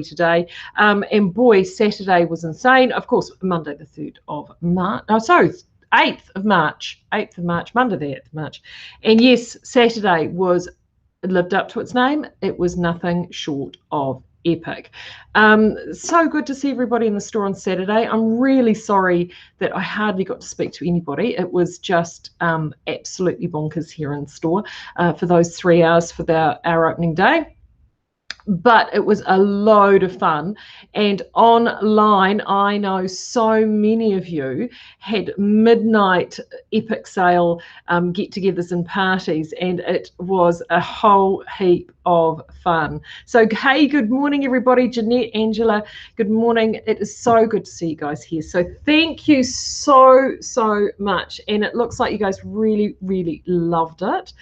today, and boy, Saturday was insane. Of course, Monday the 3rd of March. Oh, sorry, 8th of March, Monday the 8th of March. And yes, Saturday lived up to its name. It was nothing short of epic. So good to see everybody in the store on Saturday. I'm really sorry that I hardly got to speak to anybody. It was just absolutely bonkers here in store for those 3 hours for our opening day. But it was a load of fun, and online I know so many of you had midnight epic sale get-togethers and parties, and it was a whole heap of fun. So hey, good morning everybody. Jeanette, Angela, good morning. It is so good to see you guys here, so thank you so much, and it looks like you guys really loved it.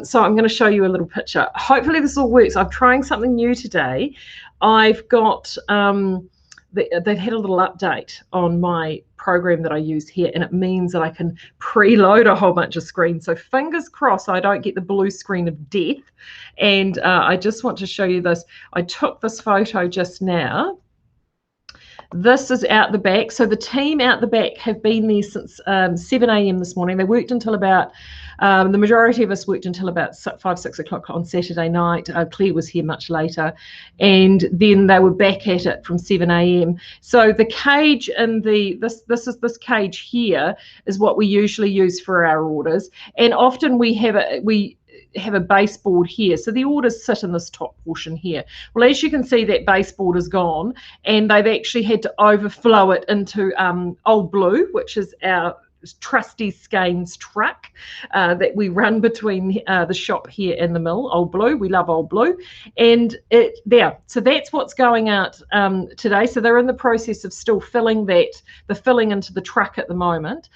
So I'm going to show you a little picture. Hopefully this all works. I'm trying something new today. I've got they've had a little update on my program that I use here, and it means that I can preload a whole bunch of screens. So fingers crossed I don't get the blue screen of death. And I just want to show you this. I took this photo just now. This is out the back. So the team out the back have been there since 7 a.m. this morning. They worked until about, the majority of us worked until about 5, 6 o'clock on Saturday night. Claire was here much later. And then they were back at it from 7 a.m. So the cage and this cage here is what we usually use for our orders. And often we have a baseboard here, so the orders sit in this top portion here. Well, as you can see, that baseboard is gone, and they've actually had to overflow it into Old Blue, which is our trusty Skeinz truck that we run between the shop here and the mill. Old Blue, we love Old Blue. And so that's what's going out today. So they're in the process of still filling the filling into the truck at the moment.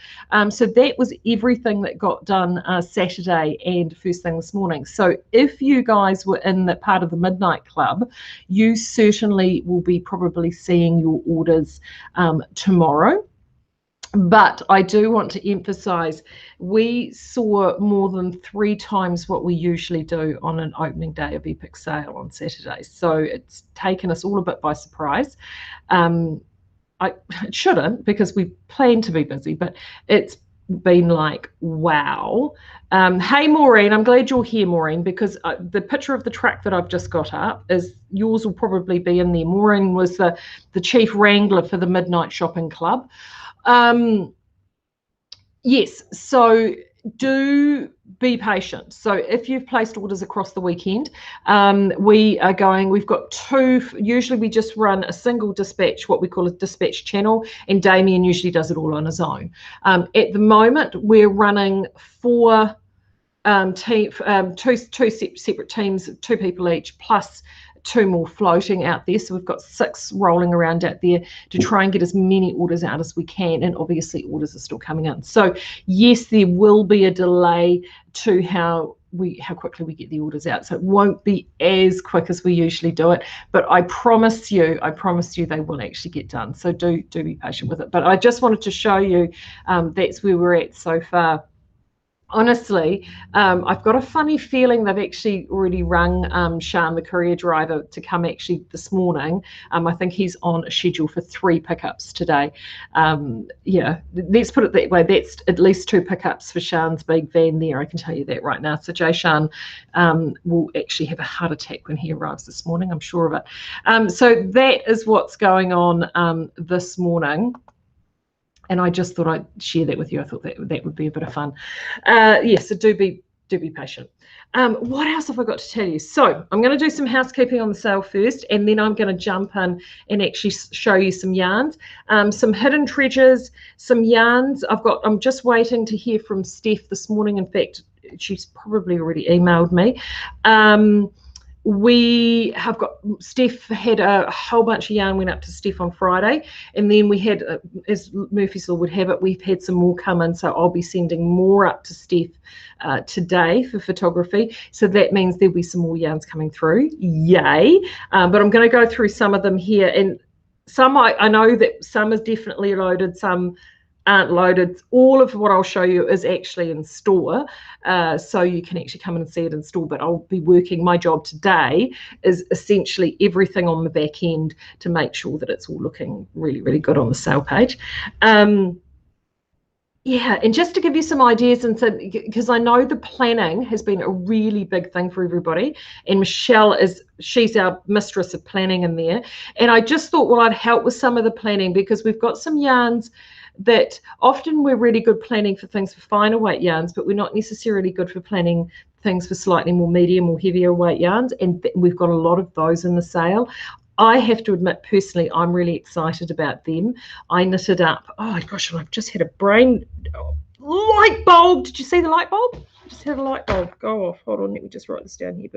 So that was everything that got done Saturday and first thing this morning. So if you guys were in that part of the Midnight Club, you certainly will be probably seeing your orders tomorrow. But I do want to emphasize, we saw more than 3 times what we usually do on an opening day of Epic Sale on Saturday. So it's taken us all a bit by surprise. It shouldn't, because we plan to be busy, but it's been like, wow. Hey, Maureen, I'm glad you're here, Maureen, because the picture of the truck that I've just got up is yours will probably be in there. Maureen was the chief wrangler for the Midnight Shopping Club. Yes, so do be patient. So if you've placed orders across the weekend, we've got 2, usually we just run a single dispatch, what we call a dispatch channel, and Damien usually does it all on his own. At the moment, we're running 4 two separate teams, 2 people each, plus 2 more floating out there. So we've got 6 rolling around out there to try and get as many orders out as we can, and obviously orders are still coming in. So yes, there will be a delay to how quickly we get the orders out. So it won't be as quick as we usually do it, but I promise you they will actually get done. So do be patient with it. But I just wanted to show you that's where we're at so far. Honestly, I've got a funny feeling they've actually already rung Sean, the courier driver, to come actually this morning. I think he's on a schedule for 3 pickups today. Yeah, let's put it that way. That's at least 2 pickups for Sean's big van there. I can tell you that right now. So Jay Sean will actually have a heart attack when he arrives this morning. I'm sure of it. So that is what's going on this morning. And I just thought I'd share that with you. I thought that would be a bit of fun. Yes, so do be patient. What else have I got to tell you? So I'm going to do some housekeeping on the sale first, and then I'm going to jump in and actually show you some yarns, some hidden treasures, some yarns. I'm just waiting to hear from Steph this morning. In fact, she's probably already emailed me. We have got, Steph had a whole bunch of yarn went up to Steph on Friday, and then we had, as Murphy's Law would have it, we've had some more come in, so I'll be sending more up to Steph today for photography. So that means there'll be some more yarns coming through. Yay. But I'm going to go through some of them here, and some I know that some is definitely loaded, some aren't loaded. All of what I'll show you is actually in store, so you can actually come in and see it in store. But I'll be working, my job today is essentially everything on the back end to make sure that it's all looking really, really good on the sale page. Yeah, and just to give you some ideas, and so because I know the planning has been a really big thing for everybody, and Michelle she's our mistress of planning in there, and I just thought, well, I'd help with some of the planning, because we've got some yarns that often we're really good planning for things for finer weight yarns, but we're not necessarily good for planning things for slightly more medium or heavier weight yarns, and we've got a lot of those in the sale. I have to admit, personally, I'm really excited about them. I knitted up, oh my gosh, I've just had a brain light bulb. Did you see the light bulb? I just had a light bulb go off. Hold on, let me just write this down here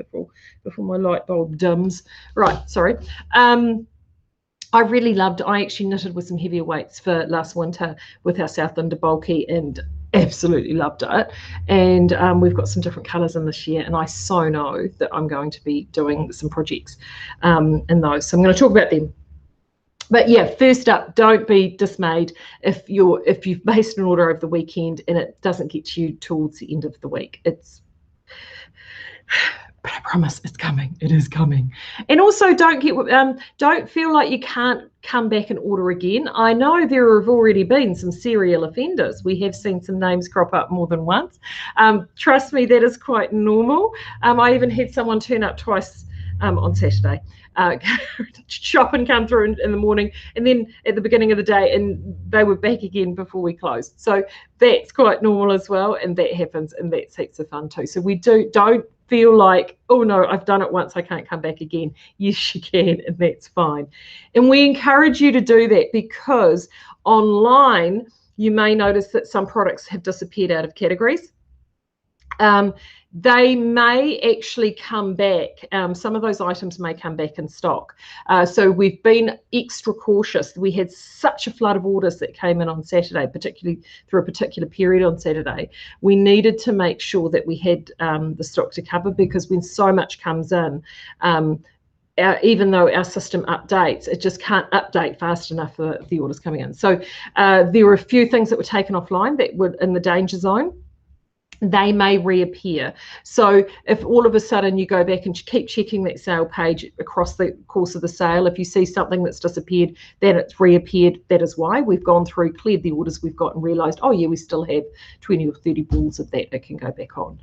before my light bulb dims. Right, sorry. I actually knitted with some heavier weights for last winter with our South Under bulky, and absolutely loved it. And we've got some different colours in this year, and I so know that I'm going to be doing some projects in those. So I'm going to talk about them. But yeah, first up, don't be dismayed if you've placed an order over the weekend and it doesn't get to you towards the end of the week. But I promise it's coming. It is coming. And also don't feel like you can't come back and order again. I know there have already been some serial offenders. We have seen some names crop up more than once. Trust me, that is quite normal. I even had someone turn up twice on Saturday. Shop and come through in the morning, and then at the beginning of the day, and they were back again before we closed. So that's quite normal as well, and that happens, and that's heaps of fun too. So we don't feel like, oh no, I've done it once, I can't come back again. Yes, you can, and that's fine. And we encourage you to do that, because online you may notice that some products have disappeared out of categories. They may actually come back. Some of those items may come back in stock. So we've been extra cautious. We had such a flood of orders that came in on Saturday, particularly through a particular period on Saturday. We needed to make sure that we had the stock to cover, because when so much comes in, even though our system updates, it just can't update fast enough for the orders coming in. So there were a few things that were taken offline that were in the danger zone. They may reappear. So if all of a sudden you go back and keep checking that sale page across the course of the sale, if you see something that's disappeared, then it's reappeared, that is why. We've gone through, cleared the orders we've got, and realised, oh yeah, we still have 20 or 30 balls of that can go back on.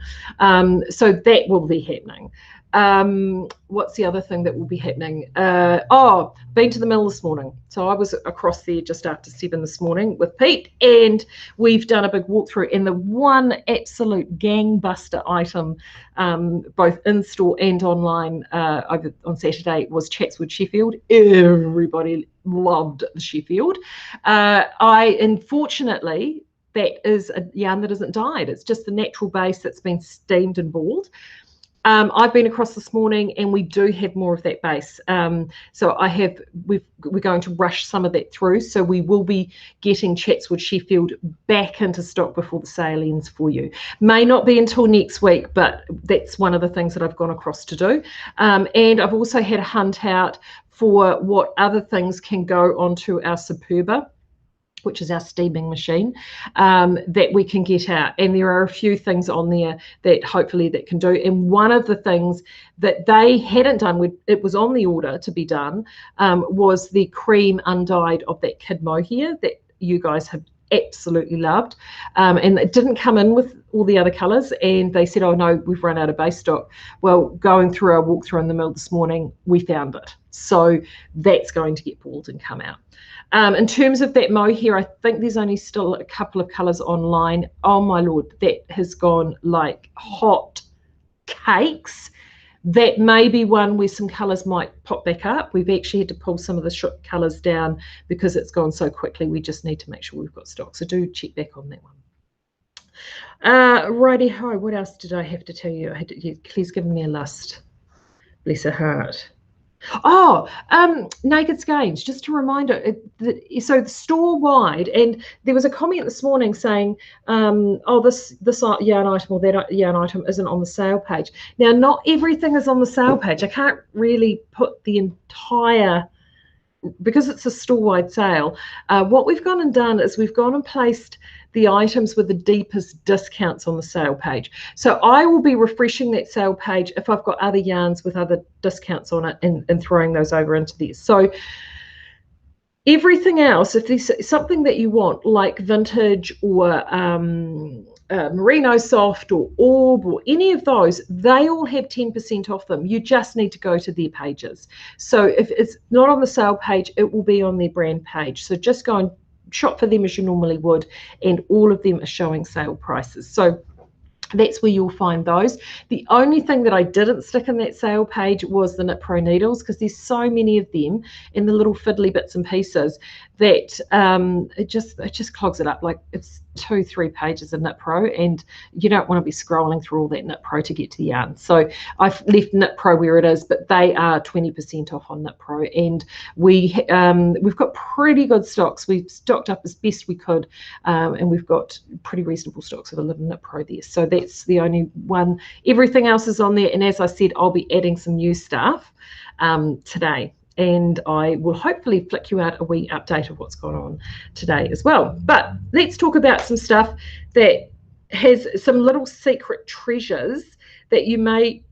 So that will be happening. What's the other thing that will be happening? Been to the mill this morning. So I was across there just after 7 this morning with Pete, and we've done a big walkthrough, and the one absolute gangbuster item, both in store and online over on Saturday, was Chatswood Sheffield. Everybody loved the Sheffield. Unfortunately, that is a yarn that isn't dyed. It's just the natural base that's been steamed and balled. I've been across this morning, and we do have more of that base. So we're going to rush some of that through. So we will be getting Chatswood Sheffield back into stock before the sale ends for you. May not be until next week, but that's one of the things that I've gone across to do. And I've also had a hunt out for what other things can go onto our Superba, which is our steaming machine, that we can get out. And there are a few things on there that hopefully that can do. And one of the things that they hadn't done, it was on the order to be done, was the cream undyed of that kid mohair that you guys have absolutely loved. And it didn't come in with all the other colours, and they said, oh no, we've run out of base stock. Well, going through our walkthrough in the mill this morning, we found it. So that's going to get balled and come out. In terms of that mohair, I think there's only still a couple of colours online. Oh my Lord, that has gone like hot cakes. That may be one where some colours might pop back up. We've actually had to pull some of the colours down because it's gone so quickly. We just need to make sure we've got stock. So do check back on that one. Righty-ho, what else did I have to tell you? Claire's given me a list. Bless her heart. Naked Skeinz, just a reminder, so the store wide, and there was a comment this morning saying, this yarn item or that yarn item isn't on the sale page. Now, not everything is on the sale page. I can't really put the entire because it's a store-wide sale, what we've gone and done is we've gone and placed the items with the deepest discounts on the sale page. So I will be refreshing that sale page if I've got other yarns with other discounts on it and throwing those over into there. So everything else, if there's something that you want, like vintage or merino soft or orb or any of those, they all have 10% off them. You just need to go to their pages. So if it's not on the sale page, it will be on their brand page. So just go and shop for them as you normally would, and all of them are showing sale prices. So that's where you'll find those. The only thing that I didn't stick in that sale page was the Knit Pro needles, because there's so many of them in the little fiddly bits and pieces that it just clogs it up. Like, it's 2-3 pages of Knit Pro, and you don't want to be scrolling through all that Knit Pro to get to the yarn. So I've left Knit Pro where it is, but they are 20% off on Knit Pro, and we've got pretty good stocks. We've stocked up as best we could, and we've got pretty reasonable stocks of a little Knit Pro there. So that's the only one. Everything else is on there, and as I said, I'll be adding some new stuff today, and I will hopefully flick you out a wee update of what's going on today as well. But let's talk about some stuff that has some little secret treasures that you may,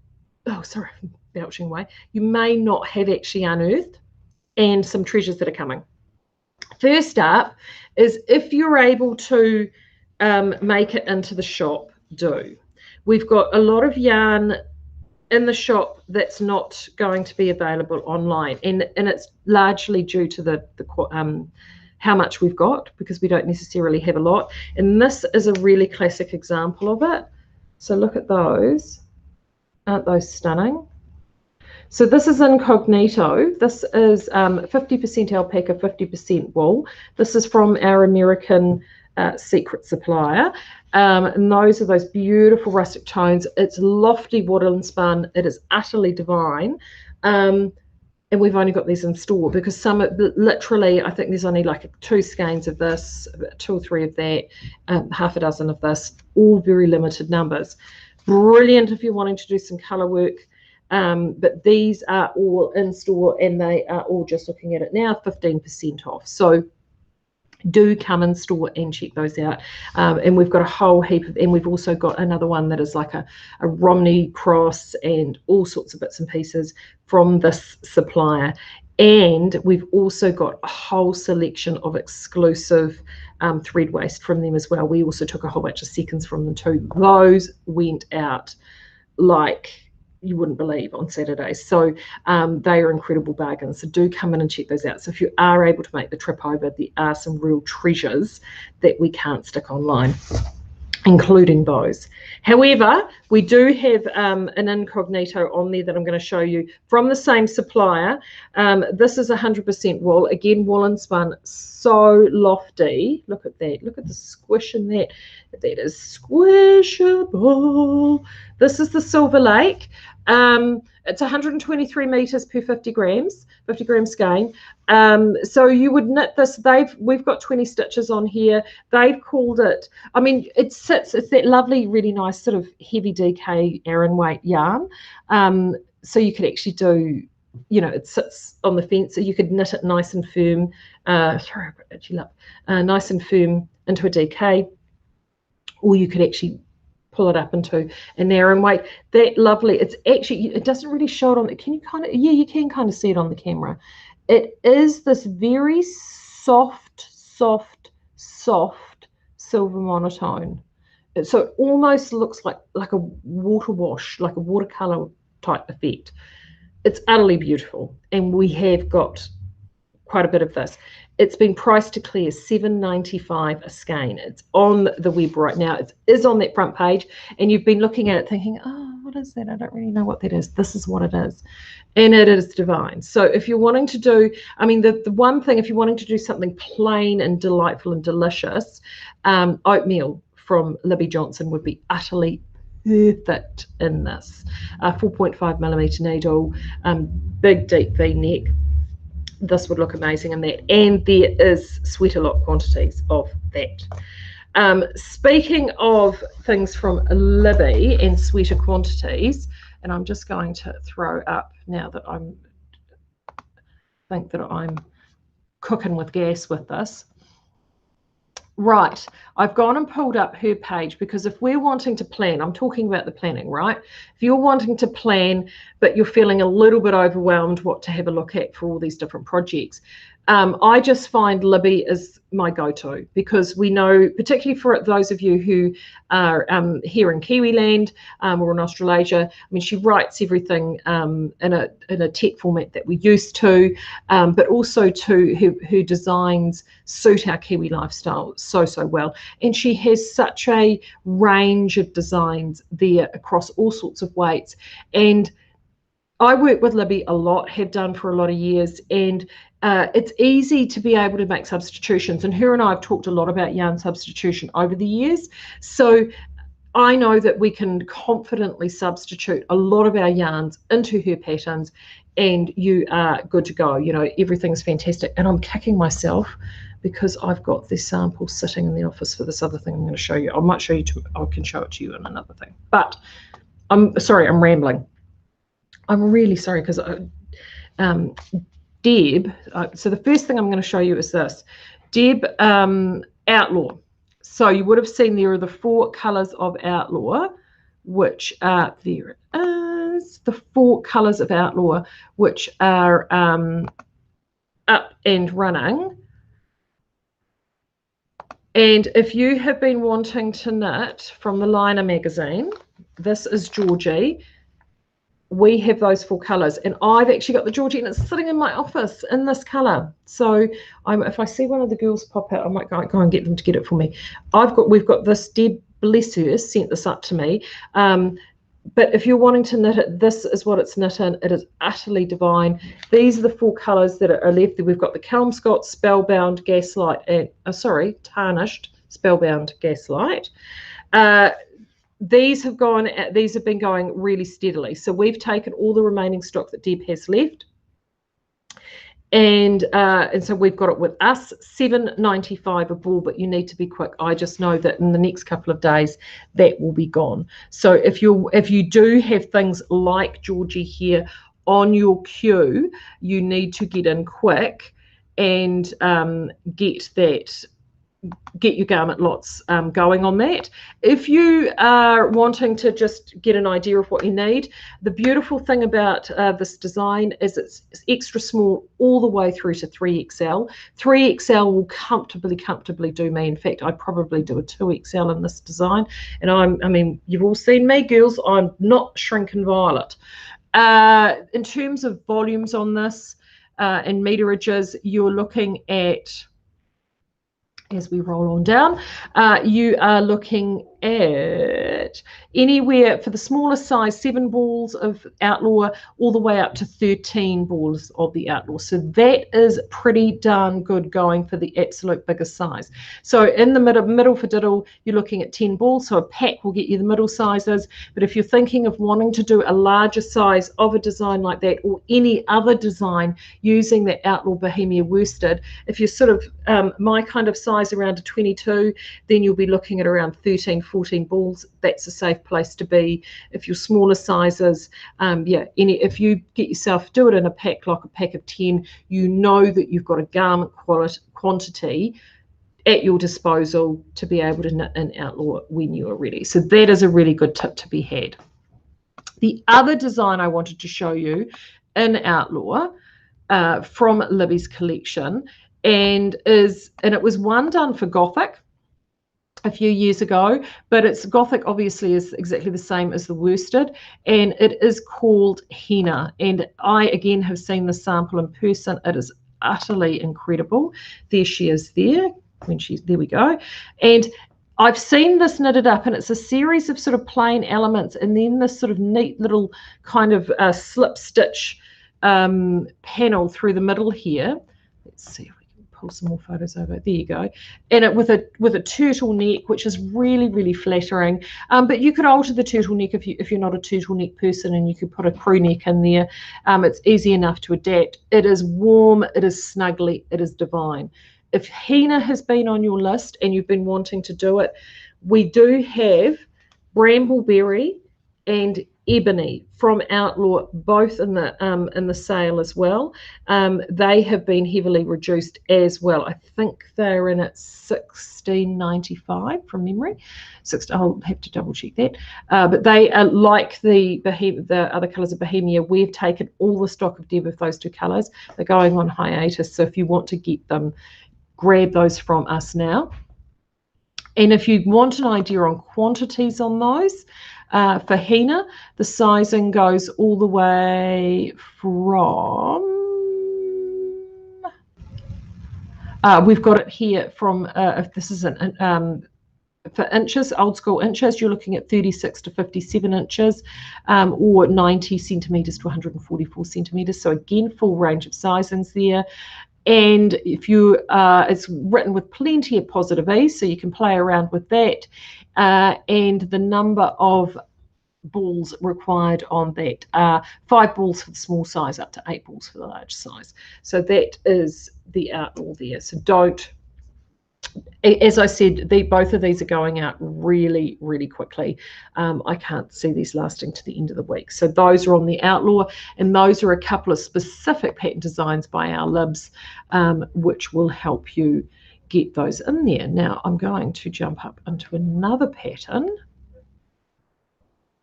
oh sorry, I'm belching away, you may not have actually unearthed, and some treasures that are coming. First up is, if you're able to make it into the shop, do. We've got a lot of yarn in the shop that's not going to be available online, and it's largely due to the how much we've got, because we don't necessarily have a lot. And this is a really classic example of it. So look at those. Aren't those stunning? So this is incognito. This is 50% alpaca, 50% wool. This is from our American secret supplier, and those are those beautiful rustic tones. It's lofty woolen spun. It is utterly divine, and we've only got these in store because some, literally, I think there's only like 2 skeins of this, 2 or 3 of that, half a dozen of this, all very limited numbers. Brilliant if you're wanting to do some color work, but these are all in store, and they are all, just looking at it now, 15% off. So do come in store and check those out. And we've got a whole heap of, and we've also got another one that is like a Romney cross and all sorts of bits and pieces from this supplier. And we've also got a whole selection of exclusive thread waste from them as well. We also took a whole bunch of seconds from them too. Those went out like you wouldn't believe on Saturdays. So they are incredible bargains. So do come in and check those out. So if you are able to make the trip over, there are some real treasures that we can't stick online, including those. However, we do have an incognito on there that I'm going to show you from the same supplier. This is 100% wool. Again, woolen spun, so lofty. Look at that. Look at the squish in that. That is squishable. This is the Silver Lake. It's 123 meters per 50 grams, 50 gram skein. So you would knit this. We've got 20 stitches on here. They've called it, I mean, it's that lovely, really nice sort of heavy DK Aran weight yarn. So you could actually do, you know, it sits on the fence, so you could knit it nice and firm. Sorry, I've got itchy lip. Nice and firm into a DK, or you could actually pull it up into an Aran weight. That lovely. It's actually, it doesn't really show it on. Can you kind of, yeah, you can kind of see it on the camera. It is this very soft silver monotone. So it almost looks like a water wash, like a watercolor type effect. It's utterly beautiful, and we have got quite a bit of this. It's been priced to clear $7.95 a skein. It's on the web right now. It is on that front page, and you've been looking at it thinking, oh, what is that? I don't really know what that is. This is what it is, and it is divine. So if you're wanting to do, I mean, the one thing, if you're wanting to do something plain and delightful and delicious, oatmeal from Libby Johnson would be utterly perfect in this. 4.5 millimeter needle, big deep V-neck. This would look amazing in that, and there is sweater lock quantities of that. Speaking of things from Libby and sweater quantities, and I'm just going to throw up now that think that I'm cooking with gas with this. Right, I've gone and pulled up her page, because if we're wanting to plan, I'm talking about the planning, right? If you're wanting to plan, but you're feeling a little bit overwhelmed what to have a look at for all these different projects, I just find Libby is my go-to, because we know, particularly for those of you who are here in Kiwiland or in Australasia, I mean, she writes everything in a tech format that we're used to, but also to her designs suit our Kiwi lifestyle so well. And she has such a range of designs there across all sorts of weights. And I work with Libby a lot, have done for a lot of years, and it's easy to be able to make substitutions. And her and I have talked a lot about yarn substitution over the years. So I know that we can confidently substitute a lot of our yarns into her patterns, and you are good to go. You know, everything's fantastic. And I'm kicking myself because I've got this sample sitting in the office for this other thing I'm going to show you. I might show you, I can show it to you in another thing. But I'm sorry, I'm rambling. I'm really sorry, because Deb, so the first thing I'm going to show you is this. Deb Outlaw. So you would have seen there are the 4 colours of Outlaw, which are, there it is, the 4 colours of Outlaw, which are up and running. And if you have been wanting to knit from the Liner magazine, this is Georgie. We have those 4 colours, and I've actually got the Georgie, and it's sitting in my office in this colour. So if I see one of the girls pop out, I might go and get them to get it for me. We've got this. Deb, bless her, sent this up to me. But if you're wanting to knit it, this is what it's knit in. It is utterly divine. These are the 4 colours that are left. We've got the Kelmscott, Spellbound, Gaslight, and Tarnished, Spellbound, Gaslight. These have been going really steadily. So we've taken all the remaining stock that Deb has left, and so we've got it with us, $7.95 a ball. But you need to be quick. I just know that in the next couple of days that will be gone. So if you do have things like Georgie here on your queue, you need to get in quick and get your garment lots going on that. If you are wanting to just get an idea of what you need, the beautiful thing about this design is it's extra small all the way through to 3XL. 3XL will comfortably do me. In fact, I probably do a 2XL in this design. And I mean, you've all seen me, girls. I'm not Shrinking Violet. In terms of volumes on this and meterages, you're looking at, as we roll on down, you are looking at anywhere for the smaller size, 7 balls of Outlaw all the way up to 13 balls of the Outlaw. So that is pretty darn good going for the absolute biggest size. So in the middle for diddle, you're looking at 10 balls. So a pack will get you the middle sizes. But if you're thinking of wanting to do a larger size of a design like that, or any other design using that Outlaw Bohemia worsted, if you're sort of my kind of size around a 22, then you'll be looking at around 13, 14 balls. That's a safe place to be. If you're smaller sizes, if you get yourself, do it in a pack, like a pack of 10, you know that you've got a garment quantity at your disposal to be able to knit in Outlaw when you are ready. So that is a really good tip to be had. The other design I wanted to show you in Outlaw from Libby's collection, and it was one done for Gothic a few years ago, but it's Gothic obviously is exactly the same as the worsted, and it is called Henna. And I again have seen the sample in person. It is utterly incredible. There she is there. There we go. And I've seen this knitted up, and it's a series of sort of plain elements, and then this sort of neat little kind of slip stitch panel through the middle here. Let's see if we can pull some more photos over. There you go. And it with a turtleneck, which is really, really flattering. But you could alter the turtleneck if you're not a turtleneck person, and you could put a crew neck in there. It's easy enough to adapt. It is warm, it is snuggly, it is divine. If Henna has been on your list and you've been wanting to do it, we do have Brambleberry and ebony from Outlaw, both in the sale as well. They have been heavily reduced as well. I think they're in at $16.95 from memory. I'll have to double check that. But they are like the other colours of Bohemia. We've taken all the stock of Deb of those two colours. They're going on hiatus, so if you want to get them, grab those from us now. And if you want an idea on quantities on those, for henna, the sizing goes all the way from, we've got it here from, if this is for inches, old school inches, you're looking at 36 to 57 inches, or 90 centimetres to 144 centimetres. So again, full range of sizings there. And if you, it's written with plenty of positive ease, so you can play around with that. And the number of balls required on that are 5 balls for the small size, up to 8 balls for the large size. So that is the Outlaw there. So don't, as I said, both of these are going out really, really quickly. I can't see these lasting to the end of the week. So those are on the Outlaw, and those are a couple of specific pattern designs by our Libs, which will help you get those in there. Now I'm going to jump up into another pattern.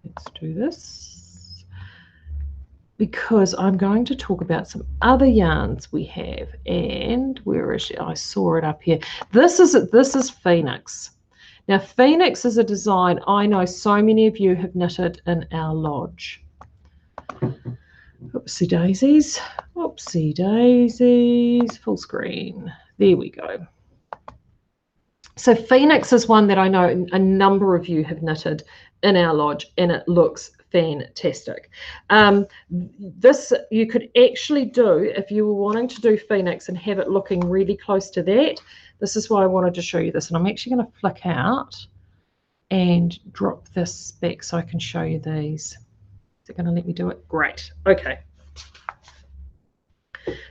Let's do this, because I'm going to talk about some other yarns we have. And where is it? I saw it up here. This is Phoenix. Now Phoenix is a design I know so many of you have knitted in our lodge. Oopsie daisies, oopsie daisies, full screen. There we go. So Phoenix is one that I know a number of you have knitted in our lodge, and it looks fantastic. This you could actually do if you were wanting to do Phoenix and have it looking really close to that. This is why I wanted to show you this, and I'm actually going to flick out and drop this back so I can show you these. Is it going to let me do it? Great. Okay.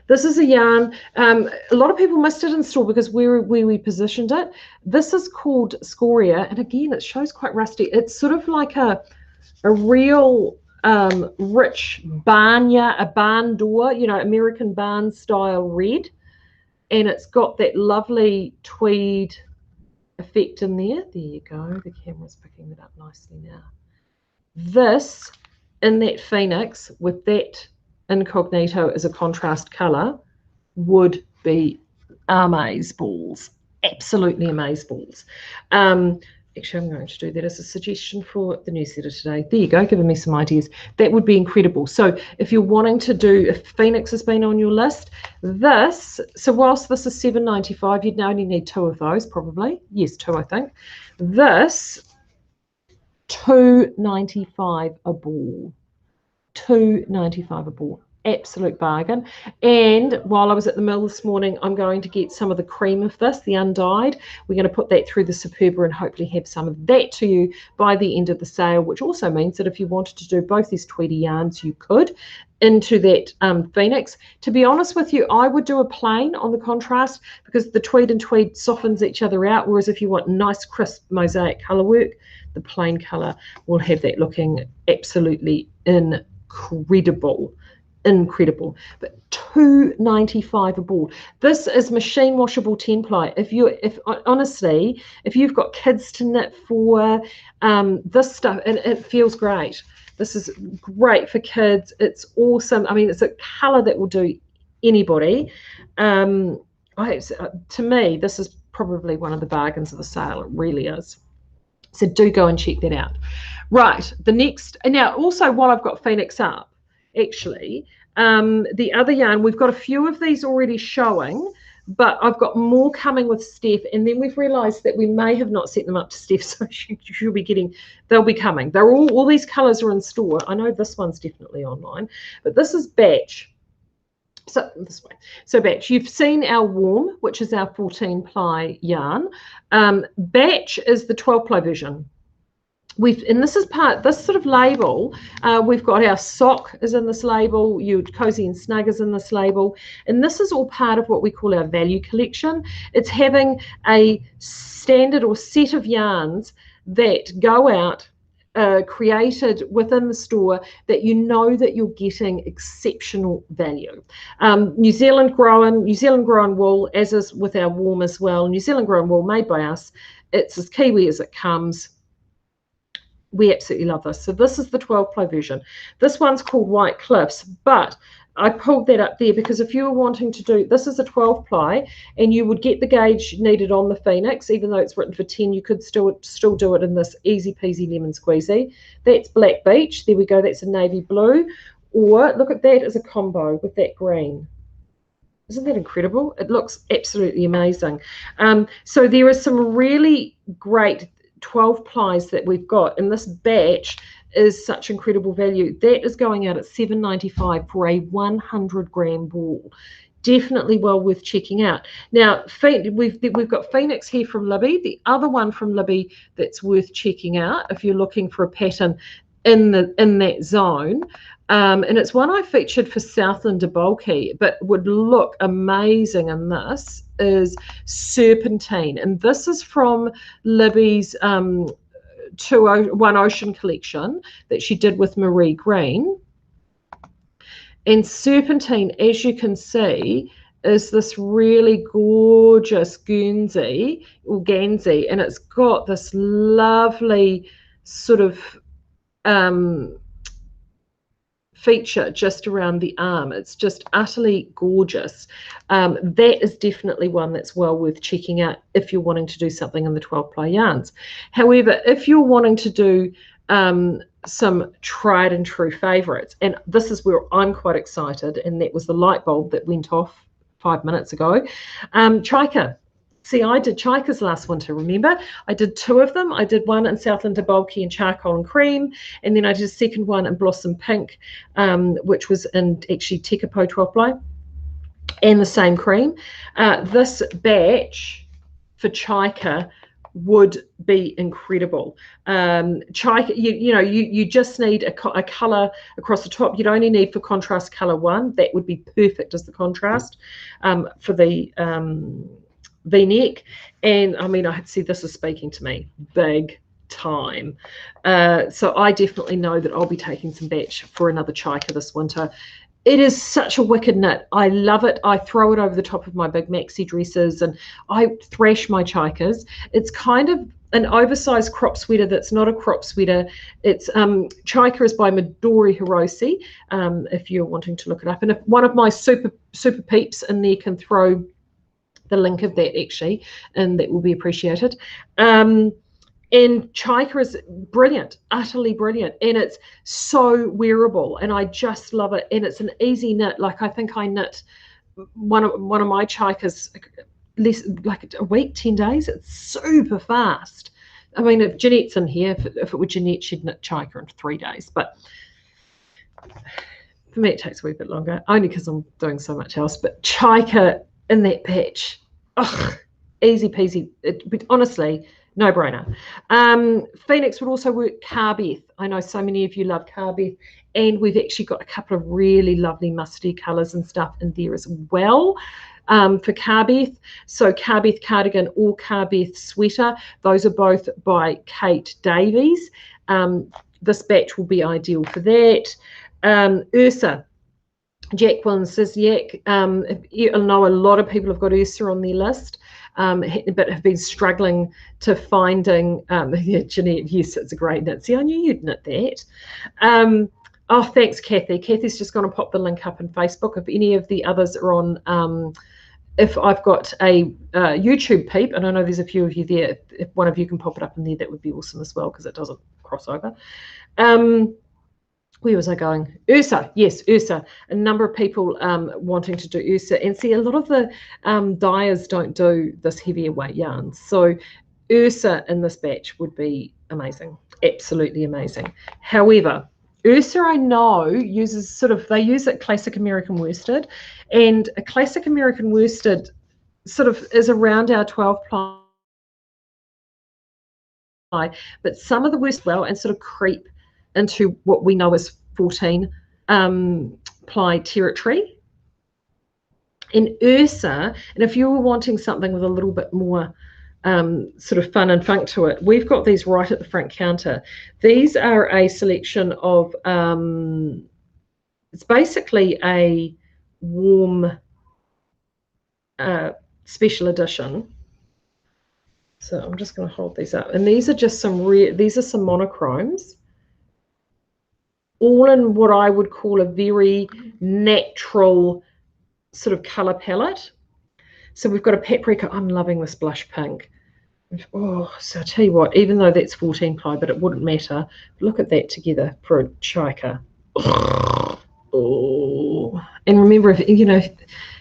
This is a yarn. A lot of people missed it in store because where we positioned it. This is called Scoria, and again, it shows quite rusty. It's sort of like a real rich barnyard, a barn door, you know, American barn style red, and it's got that lovely tweed effect in there. There you go. The camera's picking it up nicely now. This in that Phoenix with that incognito as a contrast color would be amaze balls, absolutely amaze balls. Actually, I'm going to do that as a suggestion for the newsletter today. There you go, giving me some ideas. That would be incredible. So if you're wanting to do, if Phoenix has been on your list, this, so whilst this is $7.95, you'd only need 2 of those probably. Yes, 2 I think. This, $2.95 a ball. $2.95 a ball. Absolute bargain. And while I was at the mill this morning, I'm going to get some of the cream of this, the undyed. We're going to put that through the Superba and hopefully have some of that to you by the end of the sale, which also means that if you wanted to do both these tweedy yarns, you could into that Phoenix. To be honest with you, I would do a plain on the contrast because the tweed and tweed softens each other out, whereas if you want nice crisp mosaic color work, the plain color will have that looking absolutely incredible. But $2.95 a ball. This is machine washable 10 ply. Honestly, if you've got kids to knit for, this stuff, and it feels great. This is great for kids. It's awesome. I mean, it's a color that will do anybody. To me, this is probably one of the bargains of the sale. It really is. So do go and check that out. Right, the next, and now also while I've got Phoenix up, actually, the other yarn, we've got a few of these already showing, but I've got more coming with Steph, and then we've realized that we may have not set them up to Steph, so she'll be getting, they'll be coming. They're all these colors are in store. I know this one's definitely online, but this is Batch. So this way. So Batch, you've seen our warm, which is our 14 ply yarn. Batch is the 12 ply version. And this is this sort of label, we've got our sock is in this label, your cozy and snug is in this label, and this is all part of what we call our value collection. It's having a standard or set of yarns that go out created within the store that you know that you're getting exceptional value. New Zealand grown wool, as is with our warm as well. New Zealand grown wool made by us. It's as Kiwi as it comes. We absolutely love this. So this is the 12-ply version. This one's called White Cliffs, but I pulled that up there because if you were wanting to do, this is a 12-ply, and you would get the gauge needed on the Phoenix, even though it's written for 10, you could still do it in this easy peasy lemon squeezy. That's Black Beach. There we go. That's a navy blue. Or look at that as a combo with that green. Isn't that incredible? It looks absolutely amazing. So there are some really great 12 plies that we've got, and this batch is such incredible value. That is going out at $7.95 for a 100-gram ball. Definitely well worth checking out. Now, we've got Phoenix here from Libby. The other one from Libby that's worth checking out if you're looking for a pattern in that zone. And it's one I featured for Southland to bulky, but would look amazing in this, is Serpentine. And this is from Libby's One Ocean collection that she did with Marie Green. And Serpentine, as you can see, is this really gorgeous Guernsey or Gansey, and it's got this lovely sort of feature just around the arm. It's just utterly gorgeous. That is definitely one that's well worth checking out if you're wanting to do something in the 12-ply yarns. However, if you're wanting to do some tried and true favorites, and this is where I'm quite excited, and that was the light bulb that went off 5 minutes ago. Chaika. See, I did Chaika's last winter, remember? I did 2 of them. I did one in Southland to bulky in charcoal and cream, and then I did a second one in blossom pink, which was in actually Tekapo 12-ply, and the same cream. This batch for Chaika would be incredible. Chaika, you just need a color across the top. You'd only need for contrast color 1. That would be perfect as the contrast for the V-neck. And I mean, I see this is speaking to me big time. So I definitely know that I'll be taking some batch for another Chaika this winter. It is such a wicked knit. I love it. I throw it over the top of my big maxi dresses, and I thrash my Chaikas. It's kind of an oversized crop sweater that's not a crop sweater. It's Chaika is by Midori Hiroshi, if you're wanting to look it up. And if one of my super peeps in there can throw the link of that actually, and that will be appreciated. And Chaika is brilliant, utterly brilliant, and it's so wearable, and I just love it. And it's an easy knit. Like I think I knit one of my Chaikas less like a week, 10 days. It's super fast. I mean, if Jeanette's in here, if it were Jeanette, she'd knit Chaika in 3 days. But for me, it takes a wee bit longer, only because I'm doing so much else. But Chaika in that patch, easy peasy. But honestly, no brainer. Phoenix would also work Carbeth. I know so many of you love Carbeth, and we've actually got a couple of really lovely musty colours and stuff in there as well for Carbeth. So Carbeth cardigan or Carbeth sweater, those are both by Kate Davies. This batch will be ideal for that. Ursa. Jacqueline says, Yak, I know a lot of people have got Ursa on their list, but have been struggling to finding, yeah, Jeanette, yes, it's a great knit. See, I knew you'd knit that. Oh, thanks, Kathy. Kathy's just going to pop the link up on Facebook. If any of the others are on, if I've got a YouTube peep, and I know there's a few of you there, if one of you can pop it up in there, that would be awesome as well, because it doesn't cross over. Where was I going? Ursa, yes, Ursa. A number of people wanting to do Ursa. And see, a lot of the dyers don't do this heavier weight yarns. So Ursa in this batch would be amazing, absolutely amazing. However, Ursa, I know, uses they use it classic American worsted. And a classic American worsted sort of is around our 12 ply. But some of the worsted well and sort of creep into what we know as 14 ply territory. In Ursa, and if you were wanting something with a little bit more sort of fun and funk to it. We've got these right at the front counter. These are a selection of, it's basically a warm special edition. So I'm just going to hold these up. And these are just these are some monochromes, all in what I would call a very natural sort of color palette. So we've got a paprika. I'm loving this blush pink. Oh, so I tell you what, even though that's 14 ply, but it wouldn't matter. Look at that together for a Chaika. Oh, and remember, if you know,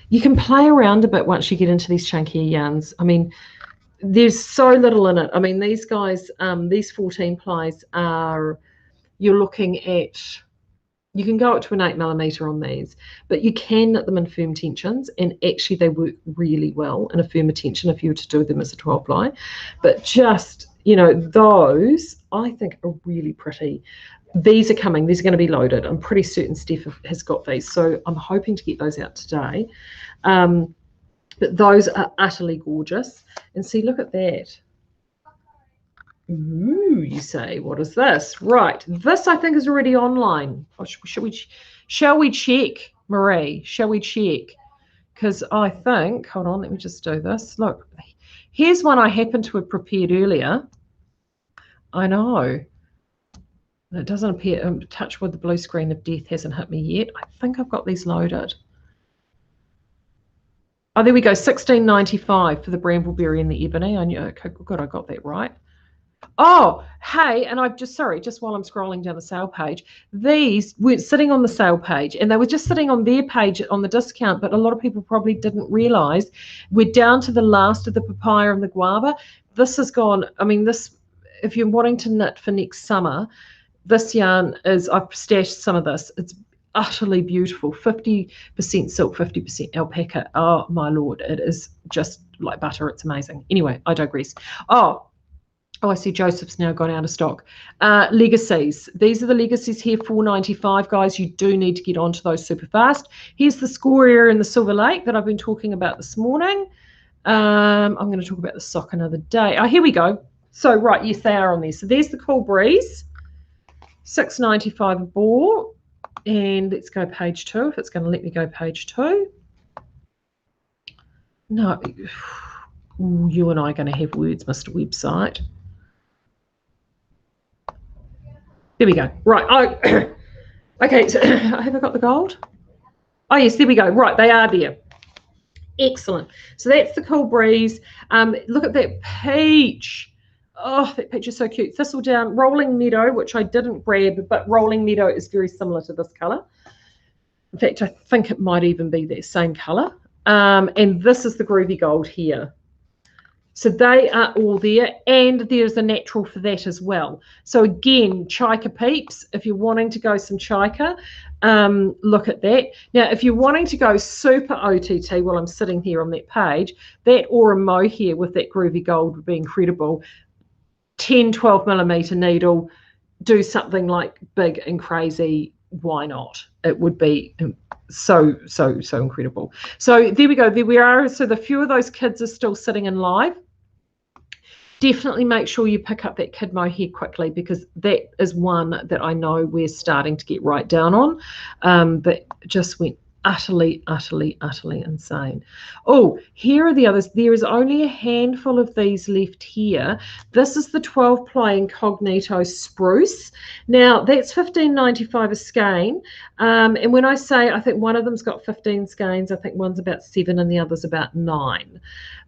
you can play around a bit once you get into these chunkier yarns. I mean, there's so little in it. I mean, these guys, these 14 plies are, you're looking at, you can go up to an 8mm on these, but you can knit them in firm tensions, and actually they work really well in a firmer tension if you were to do them as a 12 ply. But just, you know, those I think are really pretty. These are coming. These are going to be loaded. I'm pretty certain Steph has got these, so I'm hoping to get those out today. But those are utterly gorgeous. And see, look at that. Ooh, you say, what is this? Right, this I think is already online. Oh, shall we check, Marie? Shall we check? Because I think, hold on, let me just do this. Look, here's one I happened to have prepared earlier. I know. It doesn't appear, touch wood, the blue screen of death hasn't hit me yet. I think I've got these loaded. Oh, there we go, $16.95 for the brambleberry and the ebony. I knew, okay, good, I got that right. Oh, hey, and I've just, sorry, just while I'm scrolling down the sale page, these weren't sitting on the sale page, and they were just sitting on their page on the discount, but a lot of people probably didn't realize we're down to the last of the papaya and the guava. This has gone, I mean, this, if you're wanting to knit for next summer, this yarn is, I've stashed some of this. It's utterly beautiful. 50% silk, 50% alpaca. Oh, my Lord. It is just like butter. It's amazing. Anyway, I digress. Oh, I see Joseph's now gone out of stock. Legacies. These are the legacies here, $4.95, guys. You do need to get onto those super fast. Here's the score area in the Silver Lake that I've been talking about this morning. I'm going to talk about the sock another day. Oh, here we go. So, right, yes, they are on there. So there's the Cool Breeze. $6.95 a ball, and let's go page 2 if it's going to let me go page 2. No, ooh, you and I are going to have words, Mr. Website. There we go. Right. Oh, okay. So have I got the gold? Oh yes, there we go. Right, they are there. Excellent. So that's the Cool Breeze. Look at that peach. Oh, that peach is so cute. Thistledown, Rolling Meadow, which I didn't grab, but Rolling Meadow is very similar to this colour. In fact, I think it might even be that same colour. And this is the Groovy Gold here. So they are all there, and there's a natural for that as well. So again, Chaika peeps, if you're wanting to go some Chaika, look at that. Now, if you're wanting to go super OTT while I'm sitting here on that page, that Aura Mohair with that Groovy Gold would be incredible. 10, 12mm needle, do something like big and crazy. Why not? It would be so incredible. So there we go. There we are. So the few of those kids are still sitting in live. Definitely make sure you pick up that kid mohair quickly, because that is one that I know we're starting to get right down on. But just went utterly insane. Oh, here are the others. There is only a handful of these left here. This is the 12 ply Incognito Spruce. Now that's $15.95 a skein, and when I say, I think one of them's got 15 skeins, I think one's about 7 and the other's about 9.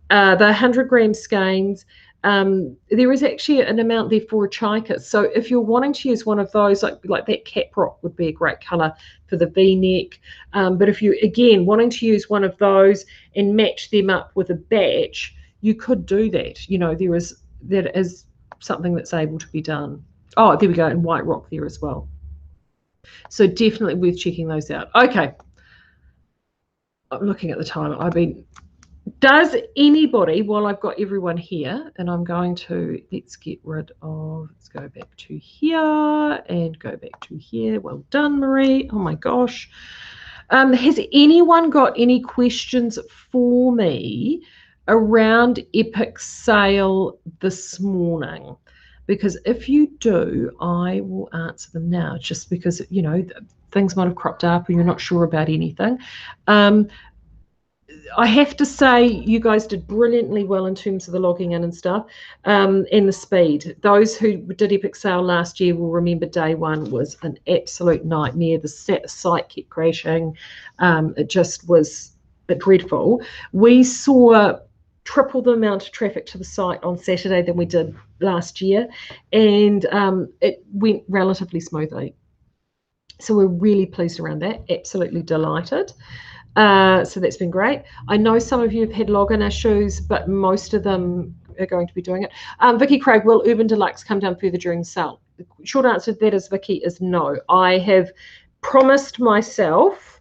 They're 100 gram skeins. There is actually an amount there for a Chaika. So if you're wanting to use one of those, like that Caprock would be a great colour for the V-neck. But if you, again, wanting to use one of those and match them up with a batch, you could do that. You know, that is something that's able to be done. Oh, there we go, and White Rock there as well. So definitely worth checking those out. Okay. I'm looking at the time. Does anybody, while I've got everyone here, and I'm going to, let's get rid of, let's go back to here and go back to here. Well done, Marie. Oh my gosh. Has anyone got any questions for me around Epic sale this morning, because if you do, I will answer them now, just because, you know, things might have cropped up and you're not sure about anything. I have to say, you guys did brilliantly well in terms of the logging in and stuff, and the speed. Those who did Epic Sale last year will remember day one was an absolute nightmare. The site kept crashing. It just was dreadful. We saw triple the amount of traffic to the site on Saturday than we did last year, and it went relatively smoothly. So we're really pleased around that, absolutely delighted. So that's been great. I know some of you have had login issues, but most of them are going to be doing it. Vicky Craig, will Urban Deluxe come down further during sale? The short answer to that is, Vicky, is no. I have promised myself,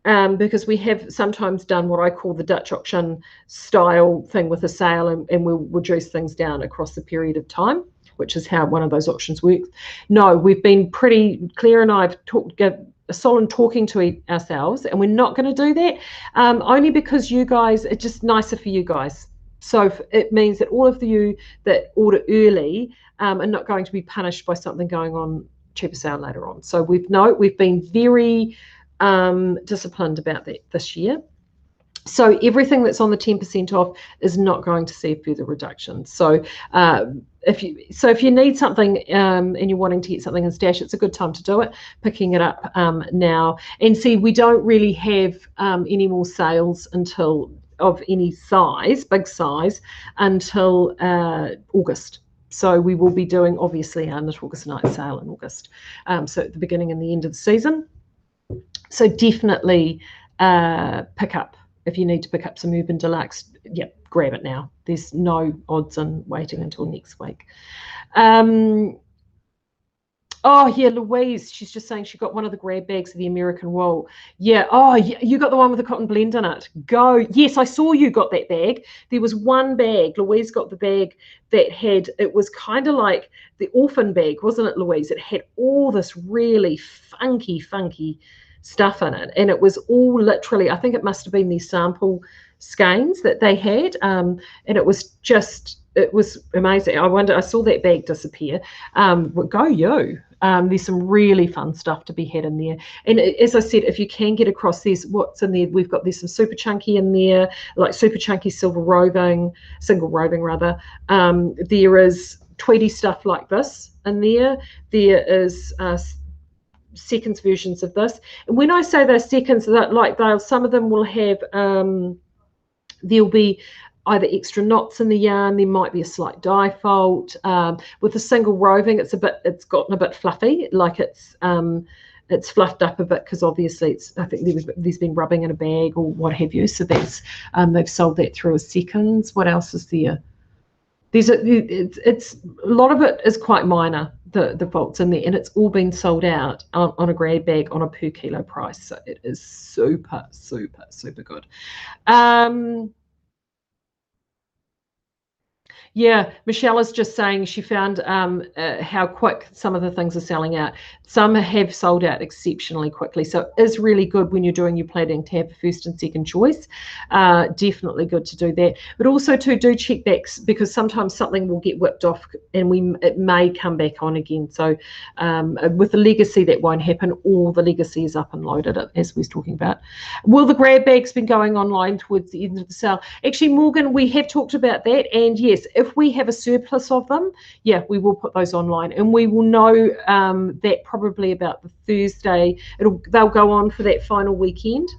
because we have sometimes done what I call the Dutch auction style thing with a sale, and we'll reduce things down across the period of time, which is how one of those auctions works. No, we've been pretty clear, and I've talked Solon talking to ourselves, and we're not going to do that, only because you guys, it's just nicer for you guys. So it means that all of you that order early are not going to be punished by something going on cheaper sale later on. So we've been very disciplined about that this year. So everything that's on the 10% off is not going to see a further reduction. So if you need something and you're wanting to get something in stash, it's a good time to do it, picking it up now. And see, we don't really have any more sales until of any size, big size, until August. So we will be doing, obviously, our Knit August night sale in August. So at the beginning and the end of the season. So definitely pick up. If you need to pick up some Urban Deluxe, grab it now. There's no odds in waiting until next week. Oh, yeah, Louise, she's just saying she got one of the grab bags of the American wool. Yeah, oh, you got the one with the cotton blend in it. Go. Yes, I saw you got that bag. There was one bag. Louise got the bag that had, it was kind of like the orphan bag, wasn't it, Louise? It had all this really funky stuff in it, and it was all literally, I think it must have been these sample skeins that they had, and it was amazing. I saw that bag disappear. Go you. There's some really fun stuff to be had in there, and as I said, if you can get across, there's what's in there. There's some super chunky in there, like super chunky single roving rather. There is tweedy stuff like this in there. There is seconds versions of this, and when I say those seconds, some of them will have there'll be either extra knots in the yarn, there might be a slight dye fault. With the single roving, it's gotten a bit fluffy, like it's fluffed up a bit, because obviously I think there's been rubbing in a bag or what have you. So that's they've sold that through as seconds. What else is there? It's a lot of it is quite minor, the faults in there, and it's all been sold out on a grab bag on a per kilo price. So it is super good. Yeah, Michelle is just saying she found how quick some of the things are selling out. Some have sold out exceptionally quickly. So it is really good when you're doing your planning to have a first and second choice. Definitely good to do that. But also to do check backs, because sometimes something will get whipped off and it may come back on again. So with the legacy, that won't happen. All the legacy is up and loaded, as we was talking about. Will the grab bags been going online towards the end of the sale? Actually, Morgan, we have talked about that. And yes, if we have a surplus of them, we will put those online, and we will know that probably about the Thursday. They'll go on for that final weekend,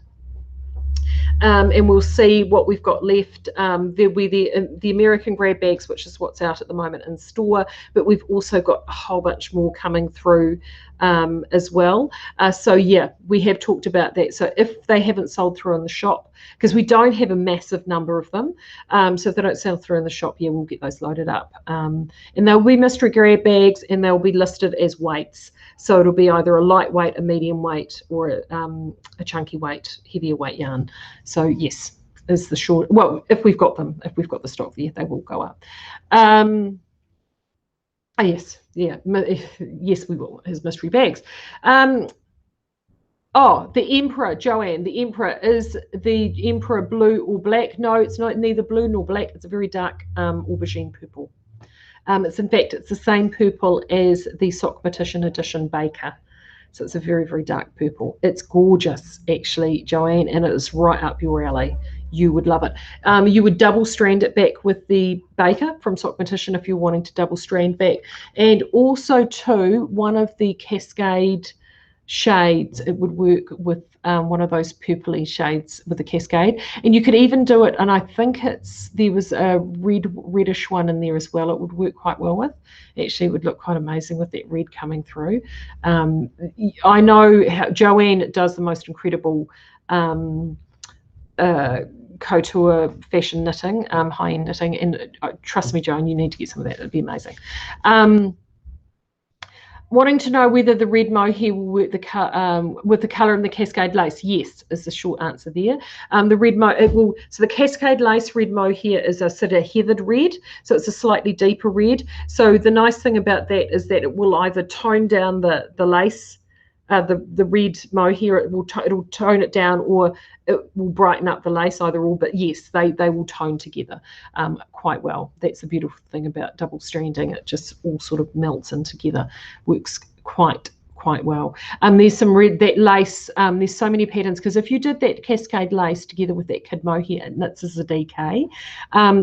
and we'll see what we've got left. There'll be the American grab bags, which is what's out at the moment in store, but we've also got a whole bunch more coming through as well. So we have talked about that. So if they haven't sold through in the shop, because we don't have a massive number of them, so if they don't sell through in the shop, we'll get those loaded up. And they'll be mystery grab bags, and they'll be listed as weights. So it'll be either a lightweight, a medium weight, or a chunky weight, heavier weight yarn. So yes, is the short. Well, if we've got them, if we've got the stock there, they will go up. Yes, we will, as mystery bags. Oh, the Emperor, Joanne. The Emperor is the Emperor blue or black. No, it's not neither blue nor black. It's a very dark aubergine purple. It's in fact, it's the same purple as the Sock Petition Edition Baker. So it's a very, very dark purple. It's gorgeous, actually, Joanne, and it is right up your alley. You would love it. You would double strand it back with the Baker from Sock Petition if you're wanting to double strand back. And also, too, one of the Cascade shades, it would work with one of those purpley shades with the Cascade. And you could even do it, and I think there was a reddish one in there as well. It would work quite well with. Actually, it would look quite amazing with that red coming through. I know Joanne does the most incredible couture fashion knitting, high-end knitting, and trust me, Joanne, you need to get some of that. It'd be amazing. Wanting to know whether the red mohair will work with the colour in the Cascade lace. Yes, is the short answer there. The red so the Cascade lace red mohair is a sort of heathered red, so it's a slightly deeper red. So the nice thing about that is that it will either tone down the lace, the red mohair, it'll tone it down, or it will brighten up the lace, either or. But yes, they will tone together quite well. That's the beautiful thing about double stranding. It just all sort of melts in together, works quite well. There's some red, that lace, there's so many patterns, because if you did that Cascade lace together with that kid mohair, it knits as a DK.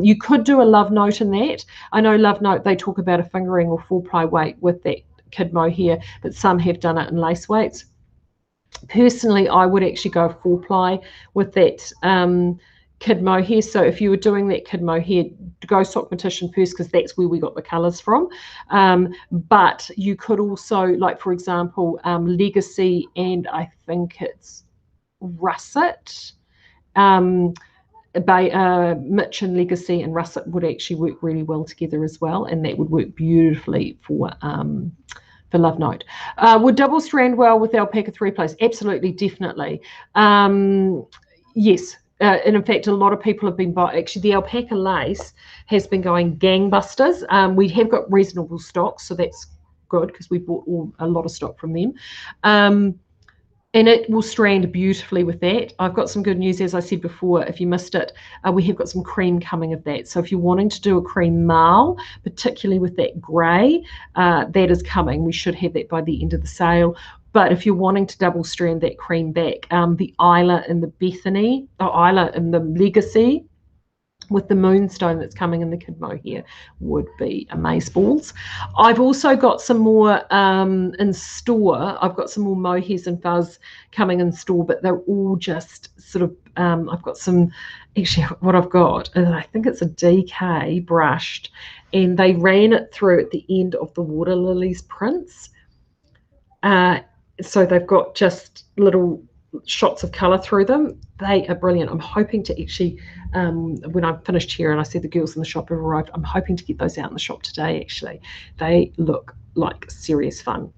You could do a love note in that. I know love note, they talk about a fingering or 4-ply weight with that kid mohair, but some have done it in lace weights. Personally, I would actually go 4-ply with that kid mohair. So if you were doing that kid mohair, go Sock Petition first, because that's where we got the colours from. But you could also, like for example, Legacy, and I think it's Russet. Mitch and Legacy and Russet would actually work really well together as well, and that would work beautifully for Love Note. Would double strand well with alpaca 3-plays? Absolutely, definitely. Yes. And in fact, a lot of people have been buying. Actually, the alpaca lace has been going gangbusters. We have got reasonable stock, so that's good, because we bought a lot of stock from them. And it will strand beautifully with that. I've got some good news, as I said before, if you missed it, we have got some cream coming of that. So if you're wanting to do a cream marl, particularly with that grey, that is coming. We should have that by the end of the sale. But if you're wanting to double strand that cream back, the Isla and the Bethany, or Isla and the Legacy, with the moonstone that's coming in the kid mohair, would be amazeballs. I've also got some more in store. I've got some more mohairs and fuzz coming in store, but they're all just sort of, I've got some, actually what I've got, I think it's a DK brushed, and they ran it through at the end of the Water Lilies prints. So they've got just little shots of colour through them. They are brilliant. I'm hoping to actually, when I'm finished here and I see the girls in the shop have arrived, I'm hoping to get those out in the shop today, actually. They look like serious fun.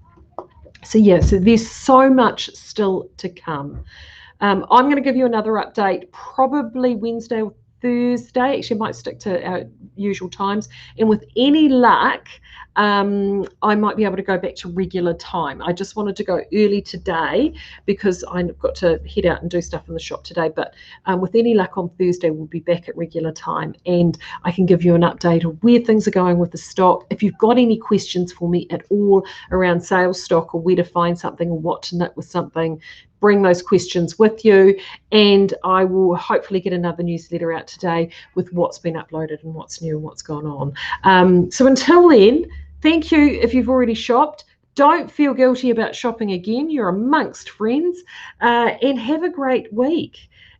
So yeah, so there's so much still to come. I'm going to give you another update probably Wednesday or Thursday. Actually, I might stick to our usual times, and with any luck, I might be able to go back to regular time. I just wanted to go early today because I've got to head out and do stuff in the shop today, but with any luck on Thursday we'll be back at regular time, and I can give you an update of where things are going with the stock. If you've got any questions for me at all around sales stock, or where to find something, or what to knit with something, bring those questions with you, and I will hopefully get another newsletter out today with what's been uploaded and what's new and what's gone on. So until then, thank you if you've already shopped. Don't feel guilty about shopping again. You're amongst friends, and have a great week.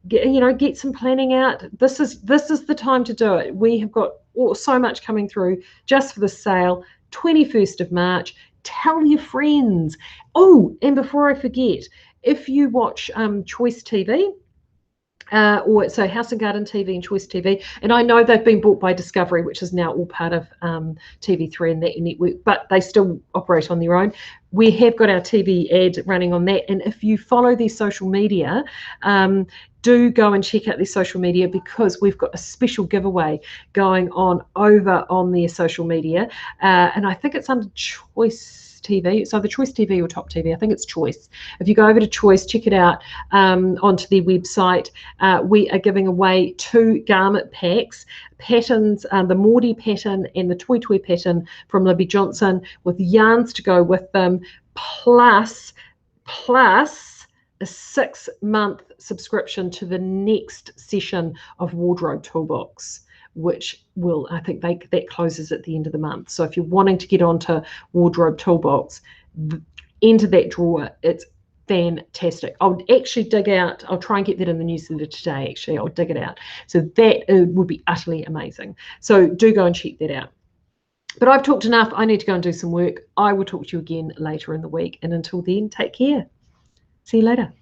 Get some planning out. This is the time to do it. We have got so much coming through just for the sale, 21st of March. Tell your friends. Oh, and before I forget, if you watch Choice TV, or so House and Garden TV and Choice TV, and I know they've been bought by Discovery, which is now all part of TV3 and that network, but they still operate on their own. We have got our TV ad running on that, and if you follow their social media, do go and check out their social media, because we've got a special giveaway going on over on their social media, and I think it's under Choice Choice TV. It's either Choice TV or Top TV. I think it's Choice. If you go over to Choice, check it out onto their website. We are giving away 2 garment packs, patterns, the Maudie pattern and the Toi Toi pattern from Libby Johnson, with yarns to go with them, plus a 6-month subscription to the next session of Wardrobe Toolbox, which will, I think that closes at the end of the month. So if you're wanting to get onto Wardrobe Toolbox, enter that drawer. It's fantastic. I'll actually dig out, I'll try and get that in the newsletter today. Actually, I'll dig it out. So that would be utterly amazing. So do go and check that out. But I've talked enough. I need to go and do some work. I will talk to you again later in the week. And until then, take care. See you later.